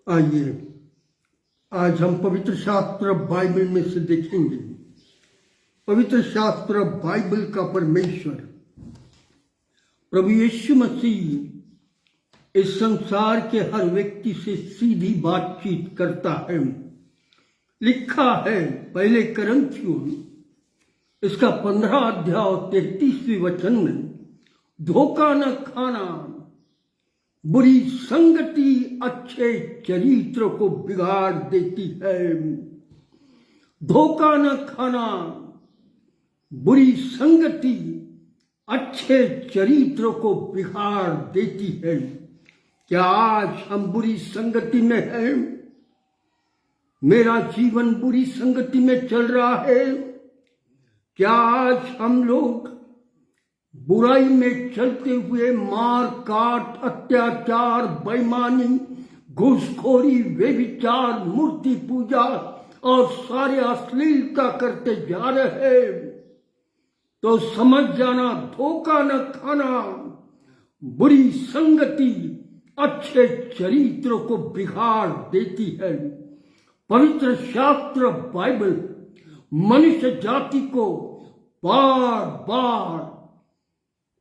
आइए आज हम पवित्र शास्त्र बाइबल में से देखेंगे। पवित्र शास्त्र बाइबल का परमेश्वर प्रभु यीशु मसीह इस संसार के हर व्यक्ति से सीधी बातचीत करता है। लिखा है पहले करंथियों इसका 15 अध्याय 33वें वचन में, धोखा न खाना, बुरी संगति अच्छे चरित्र को बिगाड़ देती है। धोखा न खाना, बुरी संगति अच्छे चरित्र को बिगाड़ देती है। क्या आज हम बुरी संगति में हैं? मेरा जीवन बुरी संगति में चल रहा है। क्या आज हम लोग बुराई में चलते हुए मार काट, अत्याचार, बेईमानी, घूसखोरी, व्यभिचार, मूर्ति पूजा और सारे अश्लीलता करते जा रहे हैं? तो समझ जाना, धोखा न खाना, बुरी संगति अच्छे चरित्र को बिगाड़ देती है। पवित्र शास्त्र बाइबल मनुष्य जाति को बार बार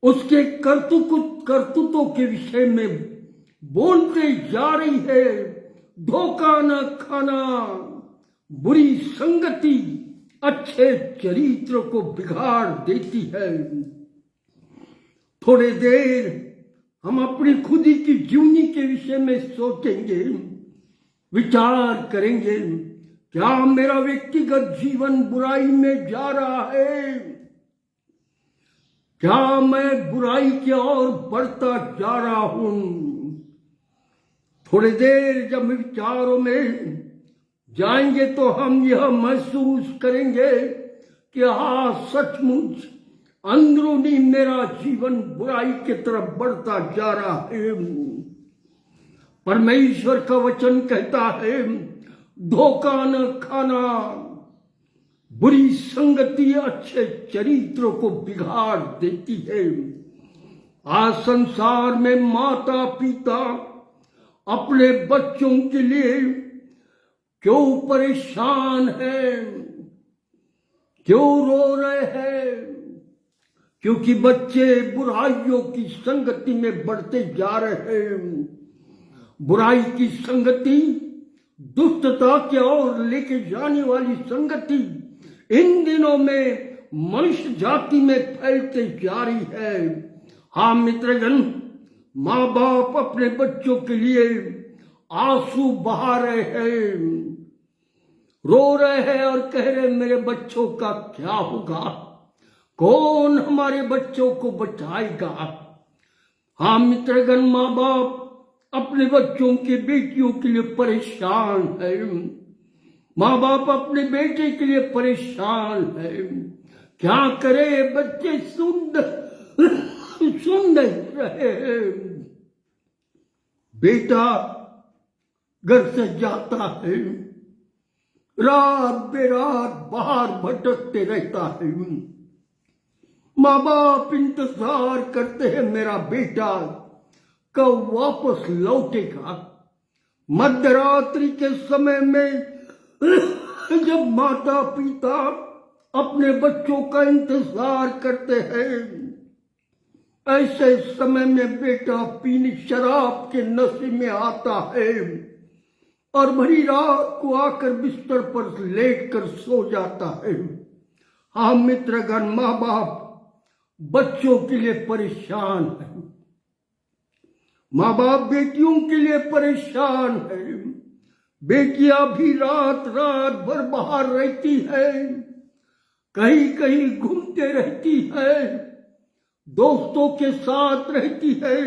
उसके करतूतों के विषय में बोलते जा रही है। धोखा न खाना, बुरी संगति अच्छे चरित्र को बिगाड़ देती है। थोड़ी देर हम अपनी खुदी की जीवनी के विषय में सोचेंगे, विचार करेंगे। क्या मेरा व्यक्तिगत जीवन बुराई में जा रहा है? क्या मैं बुराई की ओर बढ़ता जा रहा हूं? थोड़ी देर जब विचारों में जाएंगे तो हम यह महसूस करेंगे कि हाँ, सचमुच अंदरूनी मेरा जीवन बुराई की तरफ बढ़ता जा रहा है। परमेश्वर का वचन कहता है, धोखा न खाना, बुरी संगति अच्छे चरित्र को बिगाड़ देती है। आज संसार में माता पिता अपने बच्चों के लिए क्यों परेशान है, क्यों रो रहे हैं? क्योंकि बच्चे बुराइयों की संगति में बढ़ते जा रहे हैं। बुराई की संगति, दुष्टता की ओर लेके जाने वाली संगति इन दिनों में मनुष्य जाति में फैलते जा रही है। हाँ मित्रगण, माँ बाप अपने बच्चों के लिए आंसू बहा रहे हैं, रो रहे हैं और कह रहे मेरे बच्चों का क्या होगा, कौन हमारे बच्चों को बचाएगा। हाँ मित्रगण, माँ बाप अपने बच्चों के बेटियों के लिए परेशान है। माँ बाप अपने बेटे के लिए परेशान है। क्या करे, बच्चे सुन रहे हैं। बेटा घर से जाता है, रात बेरात बाहर भटकते रहता है। माँ बाप इंतजार करते हैं मेरा बेटा कब वापस लौटेगा। मध्य रात्रि के समय में जब माता पिता अपने बच्चों का इंतजार करते हैं, ऐसे समय में बेटा पीने शराब के नशे में आता है और भरी रात को आकर बिस्तर पर लेटकर सो जाता है। हाँ मित्रगण, माँ बाप बच्चों के लिए परेशान है। माँ बाप बेटियों के लिए परेशान है। बेटियां भी रात रात भर बाहर रहती है, कहीं कहीं घूमते रहती है, दोस्तों के साथ रहती है।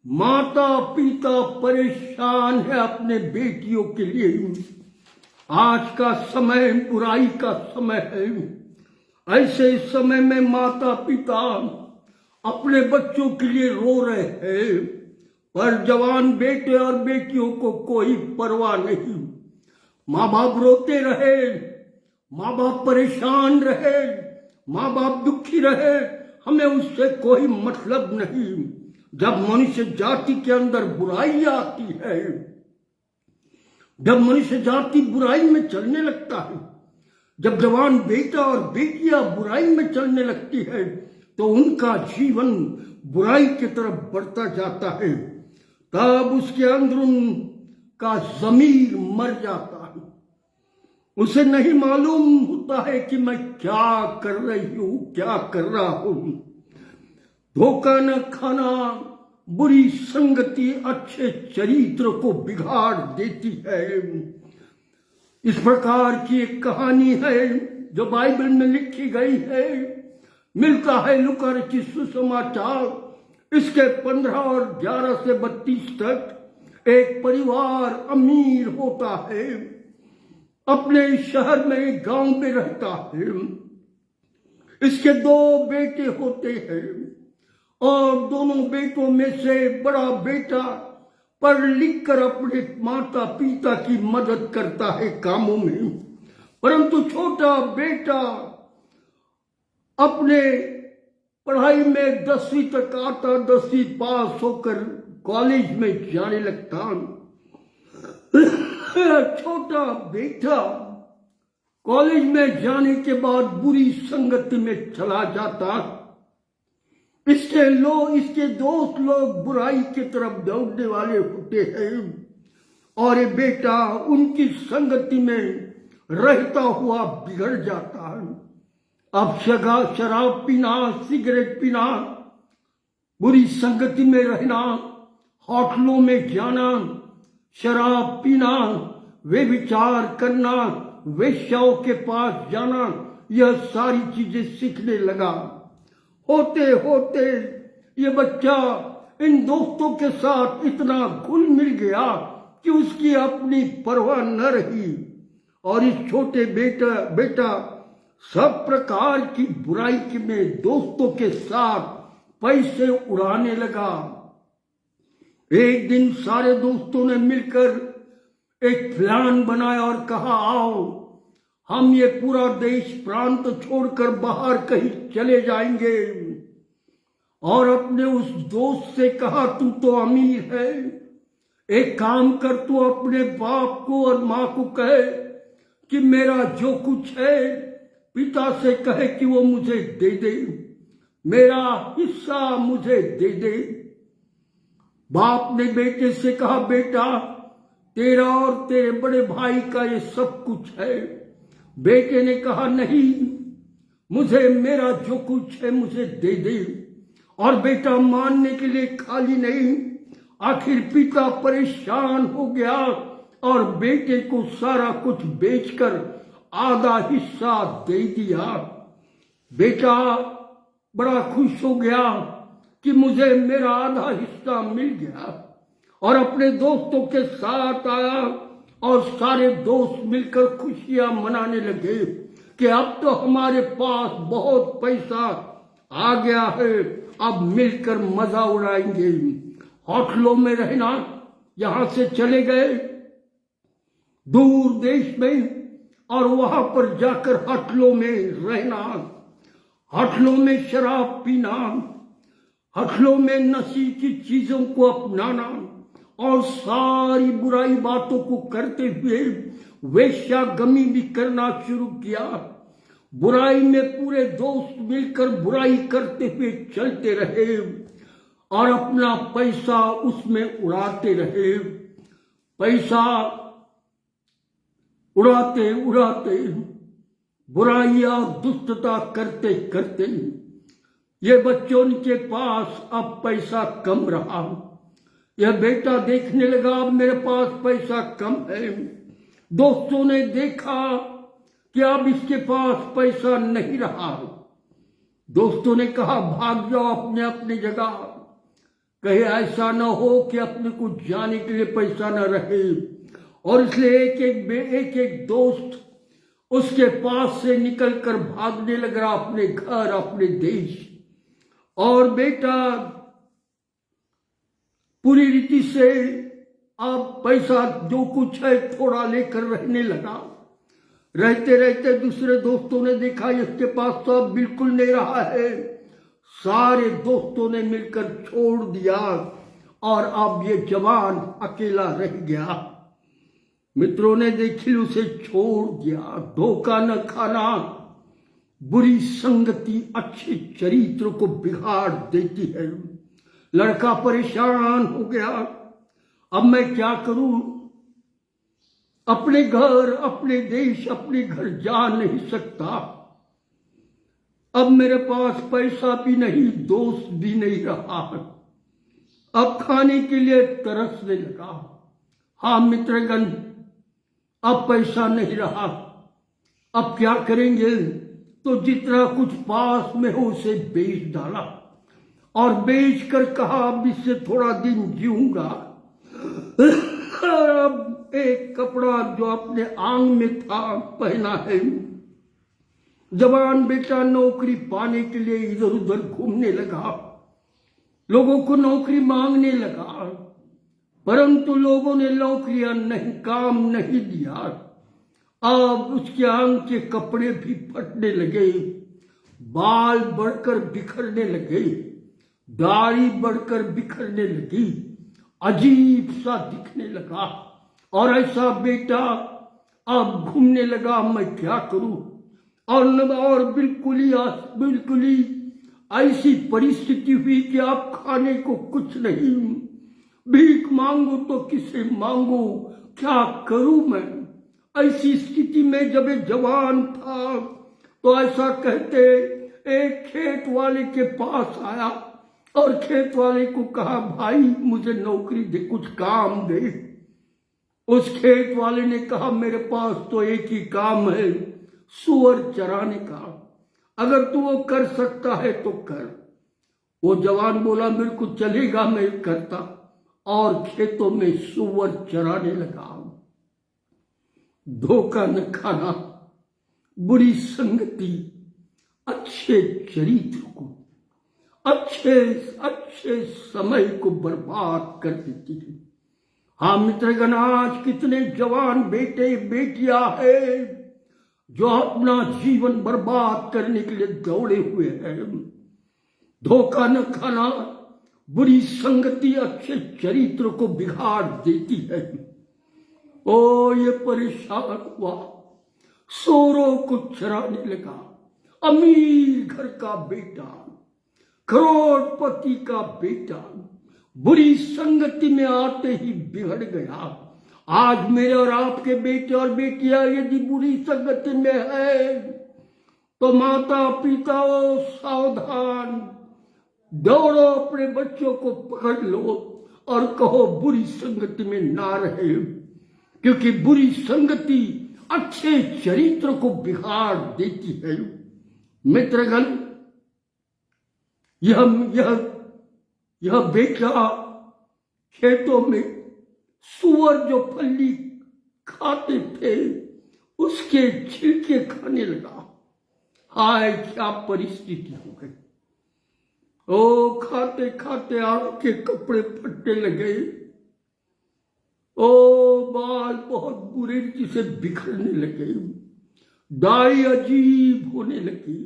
माता पिता परेशान है अपने बेटियों के लिए। आज का समय बुराई का समय है। ऐसे समय में माता पिता अपने बच्चों के लिए रो रहे हैं, पर जवान बेटे और बेटियों को कोई परवाह नहीं। माँ बाप रोते रहे, माँ बाप परेशान रहे, माँ बाप दुखी रहे, हमें उससे कोई मतलब नहीं। जब मनुष्य जाति के अंदर बुराई आती है, जब मनुष्य जाति बुराई में चलने लगता है, जब जवान बेटा और बेटियां बुराई में चलने लगती है, तो उनका जीवन बुराई की तरफ बढ़ता जाता है। तब उसके अंदरून का ज़मीर मर जाता है। उसे नहीं मालूम होता है कि मैं क्या कर रही हूं, क्या कर रहा हूं। धोखा न खाना, बुरी संगति अच्छे चरित्र को बिगाड़ देती है। इस प्रकार की एक कहानी है जो बाइबल में लिखी गई है। मिलता है लूका रचित सुसमाचार इसके 15 और 11 से 32 तक। एक परिवार अमीर होता है, अपने शहर में, गांव में रहता है। इसके 2 बेटे होते हैं और दोनों बेटों में से बड़ा बेटा पढ़ लिख कर अपने माता पिता की मदद करता है कामों में, परंतु छोटा बेटा अपने पढ़ाई में 10वीं तक आता, 10वीं पास होकर कॉलेज में जाने लगता। छोटा बेटा कॉलेज में जाने के बाद बुरी संगति में चला जाता। इसके दोस्त लोग बुराई की तरफ दौड़ने वाले होते हैं और ये बेटा उनकी संगति में रहता हुआ बिगड़ जाता है। अब शराब पीना, सिगरेट पीना, बुरी संगति में रहना, होटलों में जाना, शराब पीना, व्यभिचार करना, वेश्याओं के पास जाना, यह सारी चीजें सीखने लगा। होते होते ये बच्चा इन दोस्तों के साथ इतना घुल मिल गया कि उसकी अपनी परवाह न रही और इस छोटे बेटा सब प्रकार की बुराई में दोस्तों के साथ पैसे उड़ाने लगा। एक दिन सारे दोस्तों ने मिलकर एक प्लान बनाया और कहा, आओ हम ये पूरा देश प्रांत छोड़कर बाहर कहीं चले जाएंगे। और अपने उस दोस्त से कहा, तू तो अमीर है, एक काम कर, तू अपने बाप को और माँ को कहे कि मेरा जो कुछ है पिता से कहे कि वो मुझे दे दे, मेरा हिस्सा मुझे दे दे। बाप ने बेटे से कहा, बेटा तेरा और तेरे बड़े भाई का ये सब कुछ है। बेटे ने कहा, नहीं, मुझे मेरा जो कुछ है मुझे दे दे। और बेटा मानने के लिए खाली नहीं, आखिर पिता परेशान हो गया और बेटे को सारा कुछ बेचकर आधा हिस्सा दे दिया। बेटा बड़ा खुश हो गया कि मुझे मेरा आधा हिस्सा मिल गया और अपने दोस्तों के साथ आया और सारे दोस्त मिलकर खुशियां मनाने लगे कि अब तो हमारे पास बहुत पैसा आ गया है, अब मिलकर मजा उड़ाएंगे। होटलों में रहना, यहां से चले गए दूर देश में और वहां पर जाकर होटलों में रहना, होटलों में शराब पीना, होटलों में नशे की चीजों को अपनाना और सारी बुराई बातों को करते हुए वेश्यागमी भी करना शुरू किया। बुराई में पूरे दोस्त मिलकर बुराई करते हुए चलते रहे और अपना पैसा उसमें उड़ाते रहे। पैसा उड़ाते उड़ाते बुराइयां दुष्टता करते करते ये बच्चों के पास अब पैसा कम रहा। यह बेटा देखने लगा, अब मेरे पास पैसा कम है। दोस्तों ने देखा कि अब इसके पास पैसा नहीं रहा। दोस्तों ने कहा, भाग जाओ अपने अपनी जगह, कहीं ऐसा न हो कि अपने को जाने के लिए पैसा न रहे। और इसलिए एक एक दोस्त उसके पास से निकलकर भागने लगा अपने घर, अपने देश। और बेटा पूरी रीति से अब पैसा जो कुछ है थोड़ा लेकर रहने लगा। रहते रहते दूसरे दोस्तों ने देखा इसके पास तो अब बिल्कुल नहीं रहा है, सारे दोस्तों ने मिलकर छोड़ दिया और अब ये जवान अकेला रह गया। मित्रों ने देखिए उसे छोड़ दिया। धोखा न खाना, बुरी संगति अच्छे चरित्र को बिगाड़ देती है। लड़का परेशान हो गया, अब मैं क्या करूं? अपने घर, अपने देश, अपने घर जा नहीं सकता। अब मेरे पास पैसा भी नहीं, दोस्त भी नहीं रहा। अब खाने के लिए तरसने लगा। हाँ मित्रगण, अब पैसा नहीं रहा, अब क्या करेंगे? तो जितना कुछ पास में हो उसे बेच डाला और बेच कर कहा अब इससे थोड़ा दिन जीऊंगा। अब एक कपड़ा जो अपने आंग में था पहना है। जवान बेटा नौकरी पाने के लिए इधर उधर घूमने लगा, लोगों को नौकरी मांगने लगा, परंतु लोगों ने नौकरियां नहीं, काम नहीं दिया। अब उसके आंग के कपड़े भी फटने लगे, बाल बढ़कर बिखरने लगे, दाढ़ी बढ़कर बिखरने लगी, अजीब सा दिखने लगा। और ऐसा बेटा अब घूमने लगा, मैं क्या करूं? और बिल्कुल ही ऐसी परिस्थिति हुई कि आप खाने को कुछ नहीं, भीख मांगू तो किसे मांगू, क्या करूं मैं? ऐसी स्थिति में जब एक जवान था तो ऐसा कहते एक खेत वाले के पास आया और खेत वाले को कहा, भाई मुझे नौकरी दे, कुछ काम दे। उस खेत वाले ने कहा, मेरे पास तो एक ही काम है, सुअर चराने का, अगर तू वो कर सकता है तो कर। वो जवान बोला, मेरे को चलेगा, मैं करता, और खेतों में सुअर चराने लगा। धोखा न खाना, बुरी संगति अच्छे चरित्र को, अच्छे समय को बर्बाद कर देती है। हाँ मित्रगण, आज कितने जवान बेटे बेटियां हैं जो अपना जीवन बर्बाद करने के लिए दौड़े हुए हैं। धोखा न खाना, बुरी संगति अच्छे चरित्र को बिगाड़ देती है। ओ ये परेशान हुआ, सोरों को चराने लगा, अमीर घर का बेटा, करोड़पति का बेटा, बुरी संगति में आते ही बिगड़ गया। आज मेरे और आपके बेटे और बेटियां यदि बुरी संगति में है तो माता पिताओं सावधान, दौड़ो, अपने बच्चों को पकड़ लो और कहो बुरी संगति में ना रहे, क्योंकि बुरी संगति अच्छे चरित्र को बिगाड़ देती है। मित्रगण, यह बेटा खेतों में सुअर जो फली खाते थे उसके छिलके खाने लगा। हाय क्या परिस्थिति हो गई! ओ खाते खाते आपके कपड़े फटने लगे, ओ बाल बहुत बुरे से बिखरने लगे, दाढ़ी अजीब होने लगी।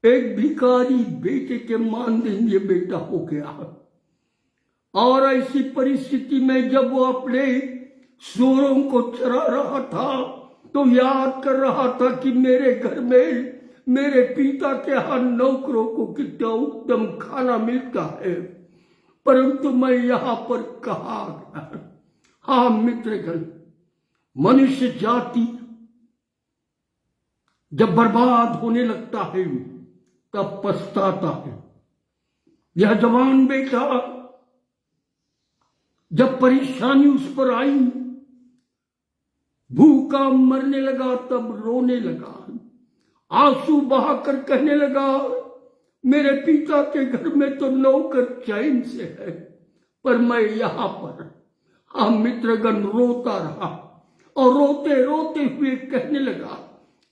एक भिखारी बेटे के मानदेय बेटा हो गया। और ऐसी परिस्थिति में जब वो अपने सूरों को चरा रहा था तो याद कर रहा था कि मेरे घर में मेरे पिता के यहाँ नौकरों को कितना उत्तम खाना मिलता है, परंतु मैं यहाँ पर कहाँ गया। हाँ मित्रगण, मनुष्य जाति जब बर्बाद होने लगता है तब पछताता है। यह जवान बेटा जब परेशानी उस पर आई, भूखा मरने लगा, तब रोने लगा, आंसू बहाकर कहने लगा, मेरे पिता के घर में तो नौकर चैन से है, पर मैं यहां पर। हाँ मित्रगण, रोता रहा और रोते रोते हुए कहने लगा,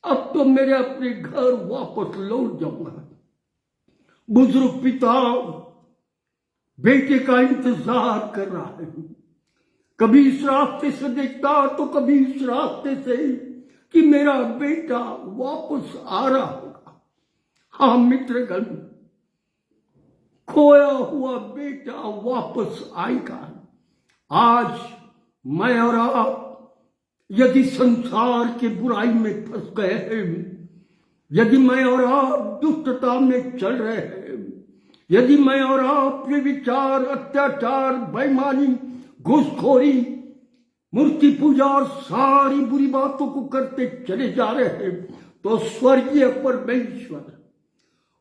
अब तो मेरे अपने घर वापस लौट जाऊंगा। बुजुर्ग पिता बेटे का इंतजार कर रहा है, कभी इस रास्ते से देखता तो कभी इस रास्ते से कि मेरा बेटा वापस आ रहा होगा। हाँ मित्रगण, खोया हुआ बेटा वापस आएगा। आज मैं और आप यदि संसार के बुराई में फंस गए हैं, यदि मैं और आप दुष्टता में चल रहे हैं, यदि मैं और आप ये विचार, अत्याचार, बेईमानी, घूसखोरी, मूर्ति पूजा और सारी बुरी बातों को करते चले जा रहे हैं, तो स्वर्गीय परमेश्वर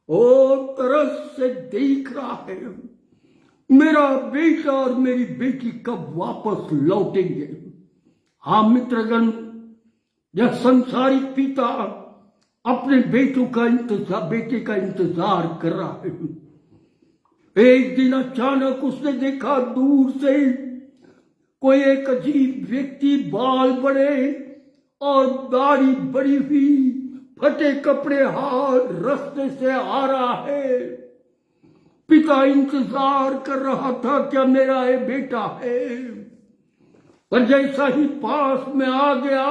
और तरस से देख रहा है मेरा बेटा और मेरी बेटी कब वापस लौटेंगे। हाँ मित्रगण, यह संसारिक पिता अपने बेटे का इंतजार कर रहा है। एक दिन अचानक उसने देखा दूर से कोई एक अजीब व्यक्ति, बाल बड़े और दाढ़ी बड़ी हुई, फटे कपड़े हाथ रास्ते से आ रहा है। पिता इंतजार कर रहा था क्या मेरा ये बेटा है, पर जैसा ही पास में आ गया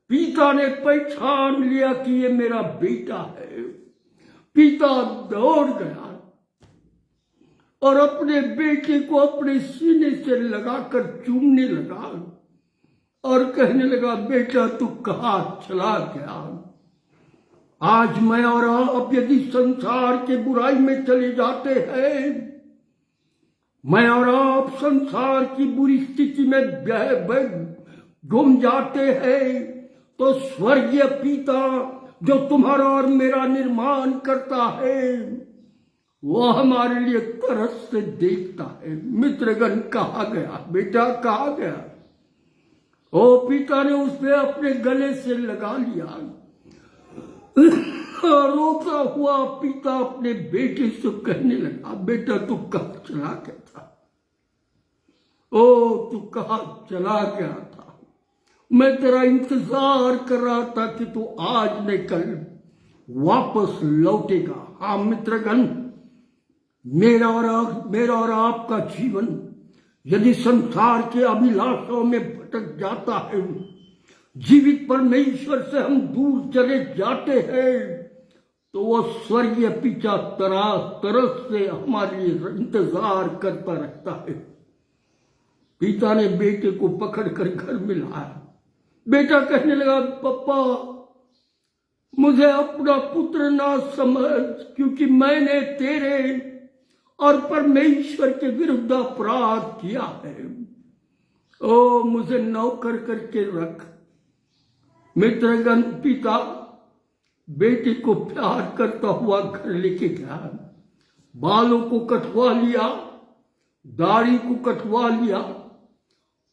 पिता ने पहचान लिया कि ये मेरा बेटा है। पिता दौड़ गया और अपने बेटे को अपने सीने से लगाकर चूमने लगा और कहने लगा, बेटा तू कहाँ चला गया। आज मैं और आप यदि संसार के बुराई में चले जाते हैं, मैं और आप संसार की बुरी स्थिति में गुम जाते हैं, तो स्वर्गीय पिता जो तुम्हारा और मेरा निर्माण करता है वो हमारे लिए तरस से देखता है। मित्रगण कहा गया, बेटा कहा गया। ओ पिता ने उसे अपने गले से लगा लिया। रोता हुआ पिता अपने बेटे से कहने लगा, बेटा तू कहाँ चला गया था, ओ तू कहाँ चला गया था, मैं तेरा इंतजार कर रहा था कि तू आज न कल वापस लौटेगा। हाँ मित्रगण, मेरा और आपका जीवन यदि संसार के अभिलाषाओं में भटक जाता है, जीवित परमेश्वर से हम दूर चले जाते हैं, तो वो स्वर्गीय पिता तरस से हमारे लिए इंतजार करता रहता है। पिता ने बेटे को पकड़कर घर में लाया। बेटा कहने लगा, पापा मुझे अपना पुत्र ना समझ, क्योंकि मैंने तेरे और परमेश्वर के विरुद्ध अपराध किया है। ओ मुझे नौकर करके रख। मित्रगण, पिता बेटे को प्यार करता हुआ घर लेके गया, बालों को कटवा लिया, दाढ़ी को कटवा लिया,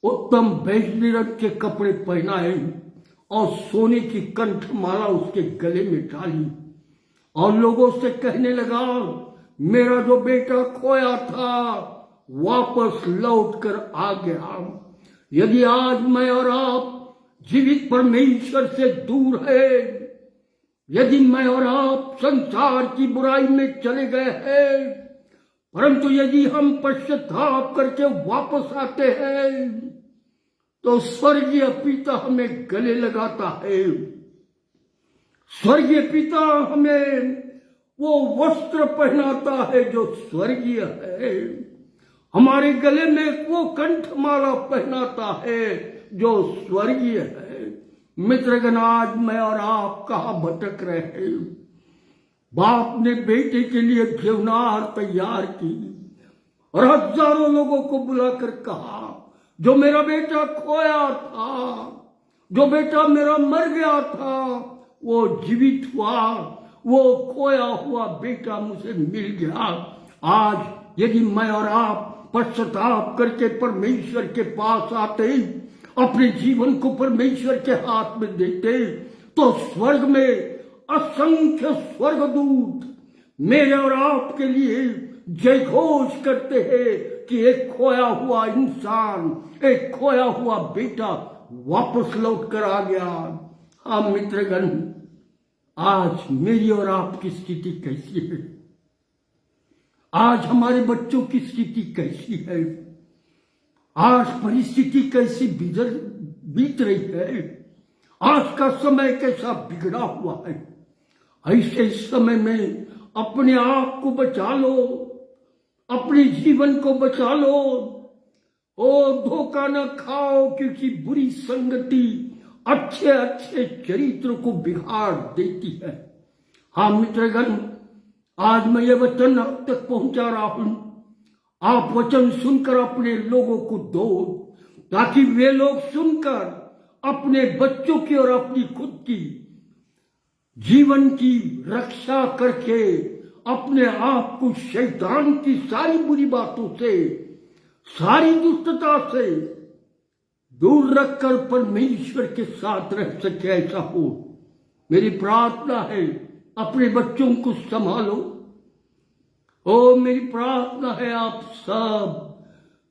उत्तम बैजनी रंग के कपड़े पहनाए और सोने की कंठमाला उसके गले में डाली और लोगों से कहने लगा, मेरा जो बेटा खोया था वापस लौट कर आ गया। यदि आज मैं और आप जीवित परमेश्वर से दूर है, यदि मैं और आप संसार की बुराई में चले गए हैं, परंतु यदि हम पश्चाताप करके वापस आते हैं, तो स्वर्गीय पिता हमें गले लगाता है। स्वर्गीय पिता हमें वो वस्त्र पहनाता है जो स्वर्गीय है, हमारे गले में वो कंठमाला पहनाता है जो स्वर्गीय है। मित्रगण, आज मैं और आप कहाँ भटक रहे हैं। बाप ने बेटे के लिए घेवनार तैयार की और हजारों लोगों को बुलाकर कहा, जो मेरा बेटा खोया था, जो बेटा मेरा मर गया था, वो जीवित हुआ, वो खोया हुआ बेटा मुझे मिल गया। आज यदि मैं और आप पश्चाताप करके परमेश्वर के पास आते, अपने जीवन को परमेश्वर के हाथ में देते, तो स्वर्ग में असंख्य स्वर्गदूत मेरे और आपके लिए जय घोष करते हैं कि एक खोया हुआ इंसान, एक खोया हुआ बेटा वापस लौट कर आ गया। हाँ मित्रगण, आज मेरी और आपकी स्थिति कैसी है? आज हमारे बच्चों की स्थिति कैसी है? आज परिस्थिति कैसी बीत रही है? आज का समय कैसा बिगड़ा हुआ है? ऐसे समय में अपने आप को बचा लो, अपने जीवन को बचा लो। ओ धोखा न खाओ, क्योंकि बुरी संगति अच्छे अच्छे चरित्र को बिगाड़ देती है। हाँ मित्रगण, आज मैं ये वचन आप तक पहुंचा रहा हूं। आप वचन सुनकर अपने लोगों को दो, ताकि वे लोग सुनकर अपने बच्चों की और अपनी खुद की जीवन की रक्षा करके अपने आप को शैतान की सारी बुरी बातों से, सारी दुष्टता से दूर रखकर परमेश्वर के साथ रह सके, ऐसा हो। मेरी प्रार्थना है, अपने बच्चों को संभालो। ओ मेरी प्रार्थना है, आप सब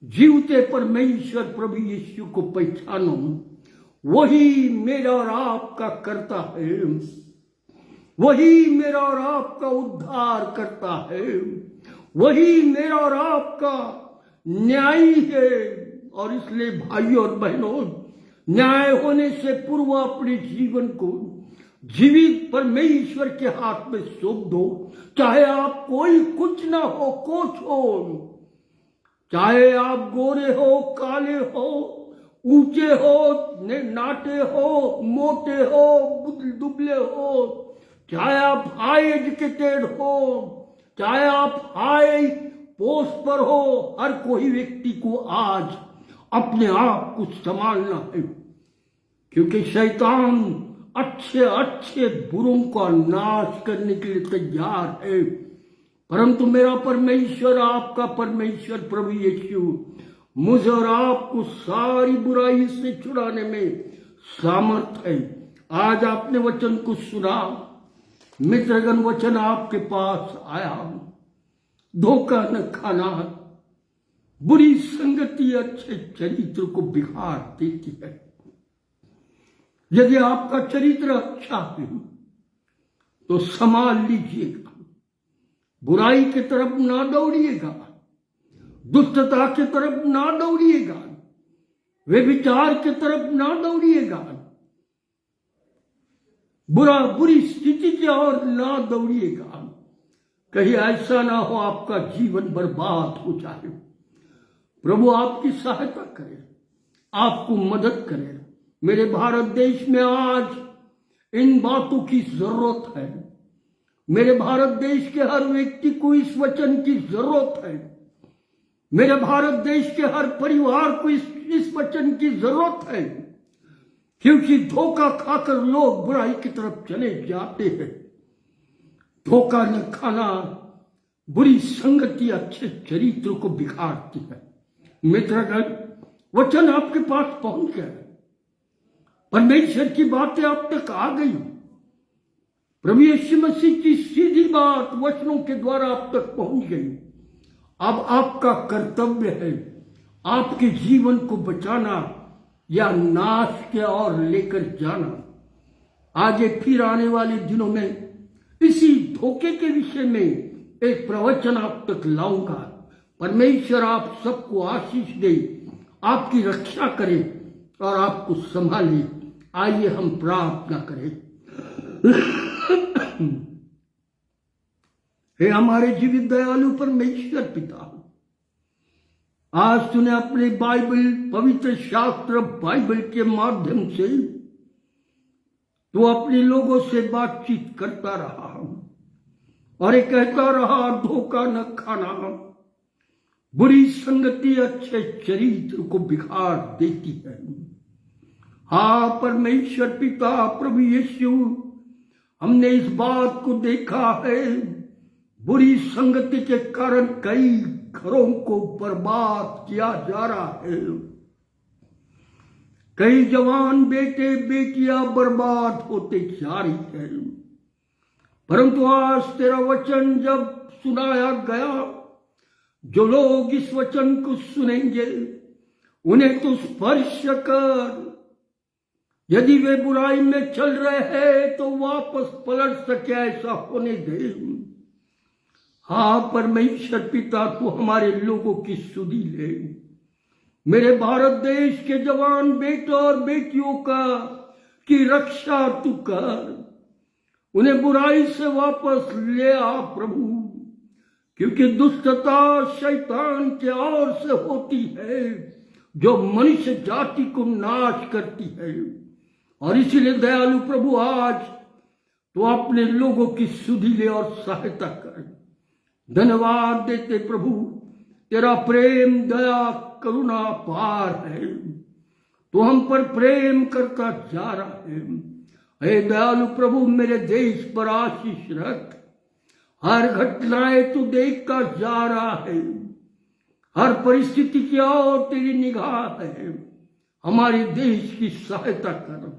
जीवते परमेश्वर प्रभु यीशु को पहचानो। वही मेरा और आपका करता है, वही मेरा और आपका उद्धार करता है, वही मेरा और आपका न्यायी है। और इसलिए भाइयों और बहनों, न्याय होने से पूर्व अपने जीवन को जीवित परमेश्वर के हाथ में सौंप दो। चाहे आप कोई कुछ ना हो, कुछ हो, चाहे आप गोरे हो, काले हो, ऊंचे हो, नाटे हो, मोटे हो, दुबले हो, चाहे आप हाई एजुकेटेड हो, चाहे आप हाई पोस्ट पर हो, हर कोई व्यक्ति को आज अपने आप को संभालना है, क्योंकि शैतान अच्छे अच्छे बुरों का नाश करने के लिए तैयार है। परंतु मेरा परमेश्वर, आपका परमेश्वर प्रभु यीशु मुझे और आपको सारी बुराई से छुड़ाने में सामर्थ है। आज आपने वचन को सुना, मित्रगण, वचन आपके पास आया। धोखा न खाना, बुरी संगति अच्छे चरित्र को बिगाड़ देती है। यदि आपका चरित्र अच्छा है तो संभाल लीजिएगा, बुराई की तरफ ना दौड़िएगा, दुष्टता की तरफ ना दौड़िएगा, व्यभिचार की तरफ ना दौड़िएगा, बुरी स्थिति की ओर ना दौड़िएगा। कहीं ऐसा ना हो आपका जीवन बर्बाद हो जाए। प्रभु आपकी सहायता करे, आपको मदद करे। मेरे भारत देश में आज इन बातों की जरूरत है। मेरे भारत देश के हर व्यक्ति को इस वचन की जरूरत है। मेरे भारत देश के हर परिवार को इस वचन की जरूरत है, क्योंकि धोखा खाकर लोग बुराई की तरफ चले जाते हैं। धोखा न खाना, बुरी संगति अच्छे चरित्र को बिगाड़ती है। मित्रगण, वचन आपके पास पहुंच गया, परमेश्वर की बातें आप तक आ गई। प्रभु यीशु मसीह की सीधी बात वचनों के द्वारा आप तक पहुंच गई। अब आपका कर्तव्य है आपके जीवन को बचाना या नाश के ओर लेकर जाना। आगे फिर आने वाले दिनों में इसी धोखे के विषय में एक प्रवचन आप तक लाऊंगा। परमेश्वर आप सबको आशीष दे, आपकी रक्षा करे और आपको संभाले। आइए हम प्रार्थना करें। हे हमारे जीवित दयालु परमेश्वर पिता, आज तूने अपने बाइबल, पवित्र शास्त्र बाइबल के माध्यम से तू अपने लोगों से बातचीत करता रहा और ये कहता रहा, धोखा न खाना, बुरी संगति अच्छे चरित्र को बिगाड़ देती है। हाँ परमेश्वर पिता प्रभु यीशु, हमने इस बात को देखा है, बुरी संगति के कारण कई घरों को बर्बाद किया जा रहा है। कई जवान बेटे बेटियां बर्बाद होते जा रही है। परंतु आज तेरा वचन जब सुनाया गया, जो लोग इस वचन को सुनेंगे उन्हें तो स्पर्श कर, यदि वे बुराई में चल रहे हैं तो वापस पलट सके, ऐसा होने दे। हाँ परमेश्वर पिता, तू हमारे लोगों की सुधि ले। मेरे भारत देश के जवान बेटों और बेटियों की रक्षा तू कर, उन्हें बुराई से वापस ले आ प्रभु। क्योंकि दुष्टता शैतान के ओर से होती है जो मनुष्य जाति को नाश करती है। और इसीलिए दयालु प्रभु आज तो अपने लोगों की सुधि ले और सहायता कर। धन्यवाद देते प्रभु, तेरा प्रेम दया करुणा पार है, तो हम पर प्रेम करता जा रहा है। हे दयालु प्रभु, मेरे देश पर आशीष रख। हर घटनाएं तू देखता जा रहा है, हर परिस्थिति की ओर तेरी निगाह है। हमारे देश की सहायता कर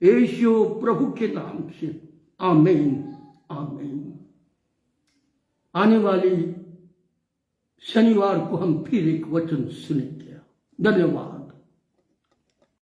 यीशु प्रभु के नाम से, आमीन आमीन। आने वाली शनिवार को हम फिर एक वचन सुनेंगे। धन्यवाद।